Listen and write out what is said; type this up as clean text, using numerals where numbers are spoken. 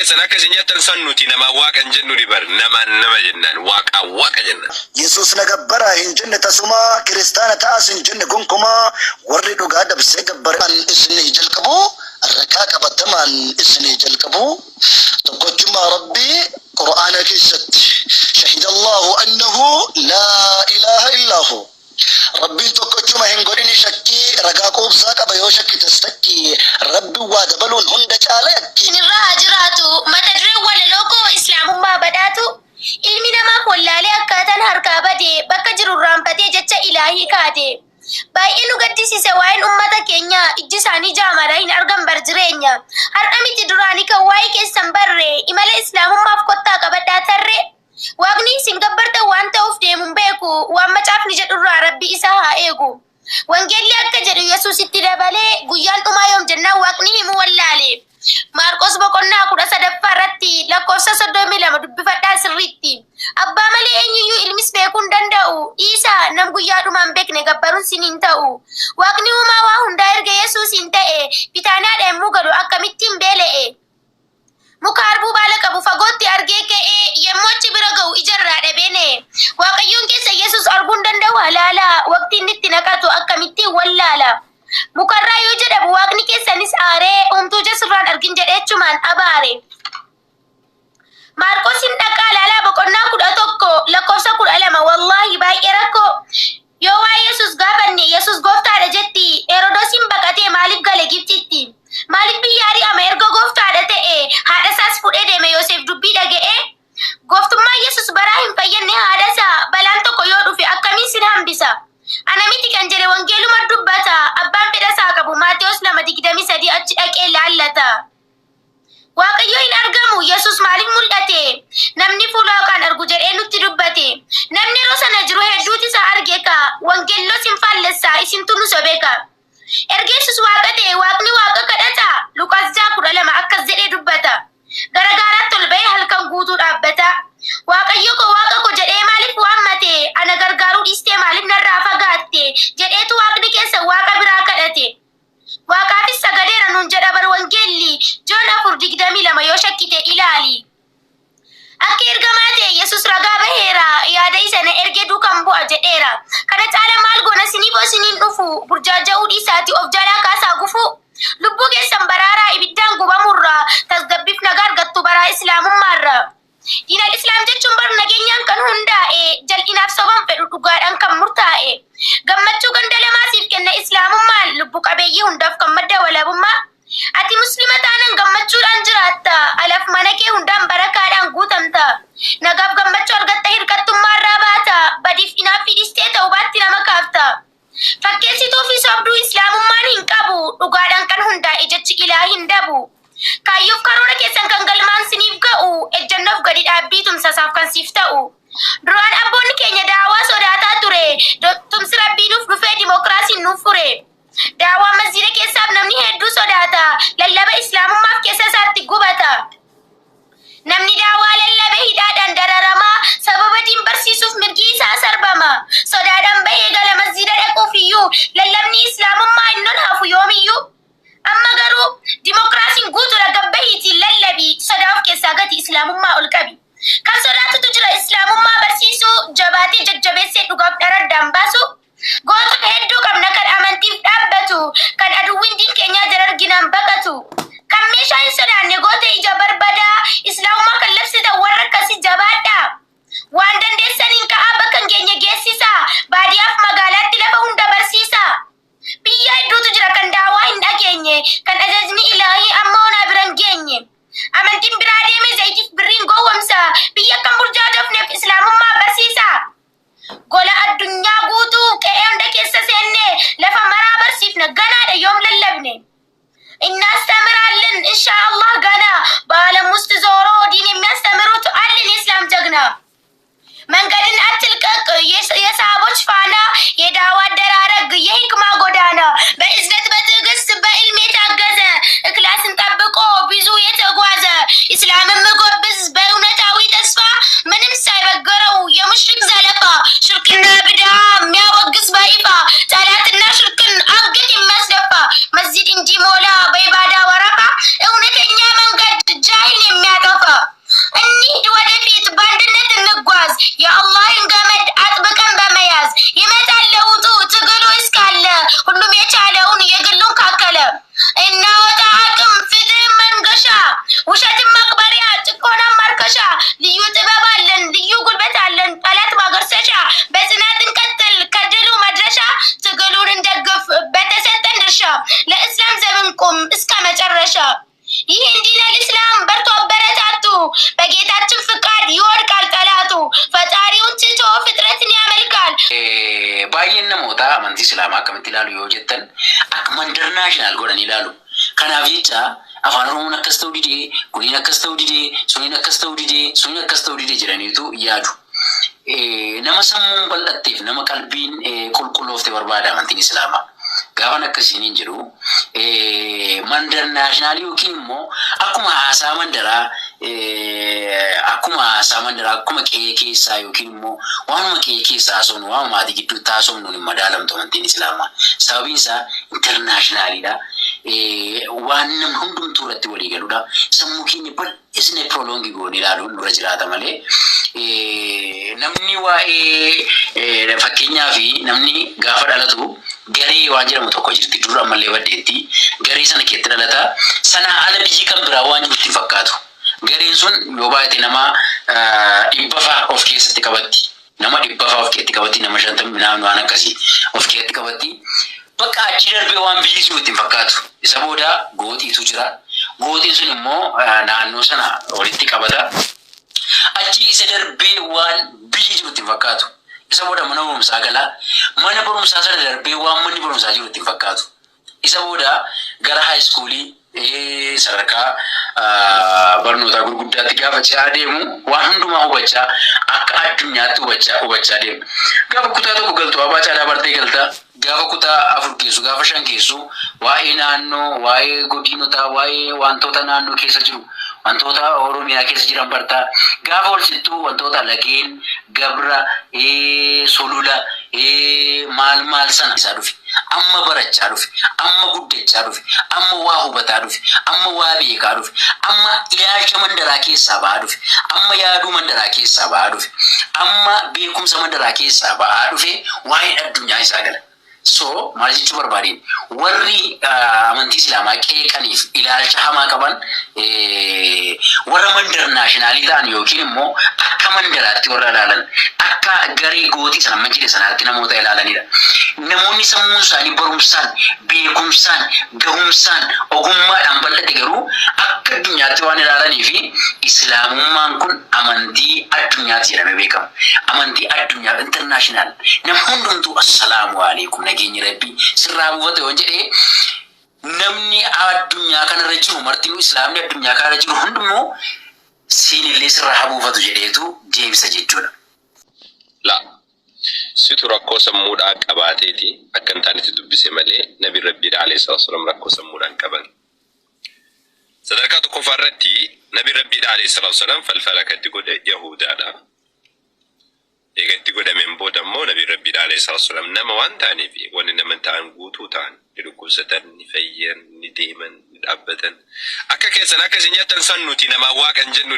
keessan akka isin jettan san nuti nama waaqa hin jennu dibar nama jennaan waaqa jenna. Yesuus nagabbara hin jenne tasuma kiristaana ta'as hin jenne gonkumaa warri dhugaa dabsee gabbaran isin jalqabu arrakaa qabatamaan isin jalqabu tokkochummaa rabbii qur'aana keessatti shahida Allahu annahu laa ilaaha illaa hu ربي توكتشما هنقولني شكي رقاقوب ساقا بيو شكي تستكي ربي وادبلون هندك عليك نرى جراتو ما تدري ولا لوكو إسلام ما بداتو ilmi namaa wallaalee akkaataan harkaa badee bakka jiru raambatee jecha ilaahii kaate baay'ee nu gaddisiise waa'een ummata keenya ijji isaanii jaamaadha hin argan bar jireenya har'a miti duraanii kan waa'ee keessan barre imala islaamummaaf kottaa qabadhaa tarre waaqni isin gabbarta waan ta'uuf deemuun beeku waan macaafni jedhurraa rabbi isaa haa eegu wangeelli akka jedhu yesuusitti dabalee guyyaan dhumaa yoom jennaan waaqni himu wallaale Marcos boqonnaa 13 irratti lakkoofsa 32 dubbifadhaa sirriitti abbaa malee eenyuyyuu ilmis beekuun danda'u isa nam guyyaa dhumaan beekne gabbaruun siniin ta'u waaqni uumaa waa hundaa erga yesuusiin ta'e bitaanaadha yemmuu galu akkamittiin beele'e muka harbuu baala qabu fagootti argee ka'ee yemmuu achi bira ga'u ijarraa dhabeene waaqayyoon keessa yesuus arguun danda'u halaala waqtiin itti naqatu akkamittiin wallaala mukarraa yoo jedhamu waaqni keessanis aaree umtuu jasirraan argin jedheechumaan abaare Marqosin dhaqaa laalaa boqonnaa 11 lakkoofsa 12 wallaahi baay'ee rakkoo yoo waa yesuus gaafanne yesuus gooftaadha jetti Heroodosiin baqatee maaliif gale Gibxitti maaliif biyya ari'ame erga gooftaadha ta'e haadha isaas fudhee deeme Yoosef dubbii dhaga'ee gooftummaa yesuus baraa hin fayyadne haadha isaa balaan tokko yoo dhufe akkamiin sin hambisa Anamiti kan jedhe wangeeluma dubbata abbaan fedha isaa qabu Maatewos 2:23 achi dhaqee laallata Waaqayyo hin argamu Yesuus maaliif mul'ate namni fuula kan argu jedhee nutti dubbate namni yeroo sana jiru hedduuti isaa arge ka wangeellos hin faallessaa isintu nu sobeeka erga Yesuus waaqa ta'e waaqni waaqa kadhata Luqaas 12 akkas jedhee dubbata garagaaraatti ol ba'ee halkan guutuu dhaabbata Waaqayyo ko waaqa ko jedhee maaliif waammate ana gargaaruu dhiistee maaliif narraa fagaatte jedheetu waaqni keessa waaqa biraa kadhate waaqaafis sagadeera nuun jedha bar wangeelli Joon 4:22 yoo shakkite ilaali akka ergamaa ta'e Yesuus ragaa baheera yaada isana erge duukan bu'a jedheera kana caala maal goona siniif osiniin dhufu burjaaja'uu dhiisaati of jalaa kaasaa gufu lubbuu keessan baraaraa ibiddaan gubamurraa tasgabbiif nagaa argattu baraa islaamummaarra Dinal Islam jechuun bar nageenyaan kan hundaa'e jal'inaaf soban fedhu dhugaadhaan kan murtaa'e gammachuu ganda lamaasiif kenna islaamummaan lubbu qabeeyyii hundaaf kan madda walabummaa ati muslima taanan gammachuudhaan jiraatta alaaf mana kee hundaan barakaadhaan guutamta nagaaf gammachuu argatta hirkattummaarraa baata badiif inaaf fidhistee ta'uu baatti nama kaafta fakkeessituu fi sobduu islaamummaan hin qabu dhugaadhaan kan hundaa'e jechi ilaa hin dabu Kayyoof karoora keessan kan galmaan siniif ga'u ejjannoof gadi dhaabbii tumsasaaf kan siif ta'u duraan abboonni keenya daawaa sodaataa ture tumsi rabbii nuuf dhufee dimokiraasiin nuuf fure daawaa masjiida keessaaf namni hedduu sodaata lallaba islaamummaaf keessa isaatti gubata namni daawaa lallabe hidhaadhaan dararamaa sababa diin barsiisuuf mirgi isaa sarbama sodaadhaan bahee gala masjiida dhaquuf iyyuu lallabni islaamummaa hin lolaafu yoomiyyuu amma garuu dimokiraasiin guutuudha gabbahiitiin lallabi sodaa of keessaa gati islaamummaa ol qabi kan sodaatutu jira islaamummaa barsiisuu jabaatee jajjabeessee dhugaaf dharaddaan baasu goota hedduu qabna kan amantiif dhaabbatu kan aduwwiin diin keenyaa jala arginaan baqatu kan meeshaa hin sodaanne goota ija barbadaa islaamummaa kan labsitan warra akkasii jabaadha waan dandeessaniin ka'aa bakka hin geenye geessisaa baadiyyaaf magaalaatti lafa hunda barsiisaa biyya hedduutu jira kan daawaa hin dhageenye kan ajajni ilaahii amma onaa biran geenye amantiin biraa deeme zayitiif birriin gowwomsa biyya kan burjaajofneef islaamummaa barsiisa gola addunyaa guutuu qe'ee hunda keessa seenne lafa maraa barsiifna ganaadha yoom lallabne እናስተምራለን ኢንሻአላህ ገና በዓለም ውስጥ ዞሮ ዲን የሚያስተምሩት አለን የእስላም ጀግና መንገድን አትልቀቅ የሰሃቦች ፋና የዳዋ አደራረግ የሂክማ ጎዳና በእዝነት በትዕግስት በዕልም የታገዘ እክላስን ጠብቆ ብዙ የተጓዘ ኢስላምን መጎብዝ በእውነታዊ ተስፋ ምንም ሳይበገረው የሙሽሪክ ዘለፋ ሽርክና ብድዓ የሚያወግዝ በይፋ ጠላትና ሽርክን አንገት የሚያስደፋ መስጂድ እንዲሞላ በኢባዳ ወረፋ እውነተኛ መንገድ ጃሂል የሚያጠፋ እንሂድ ወደፊት በአንድነት እንጓዝ። የአላህን ገመድ አጥብቀን በመያዝ ይመጣል ለውጡ ትግሉ እስካለ ሁሉም የቻለውን የግሉን ካከለ እናወጣ አቅም ፍትህን መንገሻ ውሸትን መቅበሪያ ጭቆናን ማርከሻ ልዩ ጥበብ አለን ልዩ ጉልበት አለን ጠላት ማገርሰሻ በጽናት እንቀጥል ከድሉ መድረሻ ትግሉን እንደግፍ በተሰጠን ድርሻ ለእስላም ዘብን ቁም እስከ መጨረሻ። ይህ እንዲን አልእስላም በርቶ አበረታቱ በጌታችን ፍቃድ ይወድቃል ጠላቱ ፈጣሪውን ትቶ ፍጥረትን ያመልካል። ባየነ ሞታ አመንቲ እስላማ ከመት ይላሉ የወጀተን አክመን ኢንተርናሽናል ጎደን ይላሉ ከናፍ ጀቻ አፋን ኦሮሞን አከስተው ዲዴ ኩኒን አከስተው ዲዴ ሱኒን አከስተው ዲዴ ጅረኒቱ ያዱ ነመሰሙን በልጠቴፍ ነመ ቀልቢን ቁልቁሎፍቴ በርባዳ አመንቲን እስላማ ጋፋን akkasiin jiru mandar national yookiin akkuma haasaa mandara akkuma qe'ee keessaa yookiin waanuma qe'ee keessaa haasofnu waanuma maatii gidduutti haasofnu hin madaalamtu amantiin islaamaa sababiin isaa internationalidha waan namni hundumtuu irratti walii galudha sammuu keenya bal'isne prolongii goone ilaaluun dura jiraata malee namni waa'ee fakkeenyaa fi namni gaafa dhalatu garee waan jedhamu tokko jirti dura ammallee baddeetti garee sana keetti dhalata sana ala biyyi kan biraa waan jirti fakkaatu gareen sun yoo baay'ate nama dhibbafa of keessatti qabatti nama dhibbafa of keessatti qabatti nama 50 minaan waan akkasii of keessatti qabatti bakka achi darbee waan biyyi sun ittiin fakkaatu isa booda gootiitu jira gootiin sun immoo naannoo sana walitti qabata achi isa darbee waan biyyi sun ittiin fakkaatu isa booda mana barumsaa gala mana barumsaa sana darbee waan manni barumsaa jiru ittiin fakkaatu isa booda gara high schoolii sadarkaa barnoota gurguddaatti gaafa ce'aa deemu waan hundumaa hubachaa akka addunyaatti hubachaa deemu gaafa kutaa tokko galtu abaa caalaa bartee galta gaafa kutaa 4 keessu gaafa 5 keessu waa'ee naannoo waa'ee godinotaa waa'ee wantoota naannoo keessa jiru wantoota oromiyaa keessa jiran bartaa gaafa walsittuu wantoota lageen gabra solula maal sana isaa dhufi amma barachaa dhufi amma guddachaa dhufi amma waa hubataa dhufi amma waa beekaa dhufi amma ilaalcha mandaraa keessaa ba'aa dhufi amma yaaduu mandaraa keessaa ba'aa dhufi amma beekumsa mandaraa keessaa ba'aa dhufi waa'ee addunyaa isaa gala. So maal jechuu barbaadeen warri amantii islaamaa qeeqaniif ilaalcha hamaa qaban warra mandar naashinaaliin ta'an yookiin immoo akka mandaraatti warra ilaalan akka garee gootii sana manjile sanaatti namoota ilaalanidha. Namoonni sammuun isaanii barumsaan beekumsaan gahumsaan ogummaadhaan bal'ate garuu akka addunyaatti waan ilaalanii fi islaamummaan kun amantii addunyaatti jedhamee beekama. Amantii addunyaa internaashinaal nama hundumtuu assalaamu alaikum nageenyi rabbii sirraa buufate waan jedhee namni addunyaa kanarra jiru martinuu islaamni addunyaa kanarra jiru hundummoo siinillee sirraa buufatu jedheetu deebisa jechuudha. La situ rakkoo sammuudhaa qabaateeti akka hin taanetti dubbise malee nabi rabbiidha alayhi salaam rakkoo sammuudhaan qaban. Sadarkaa tokkoffaa irratti nabi rabbiidha alayhi salaam falfala katti godhe Yahudaadha. Eegatti godhameen booda immoo nabi rabbiidha alayhi salaam nama waan ta'aniif wanni nama ta'an guutuu ta'an ni dhukkubsatan ni fayyan ni deeman ni dhaabbatan akka keessan akkasiin jettan san nuti nama waaqan jennu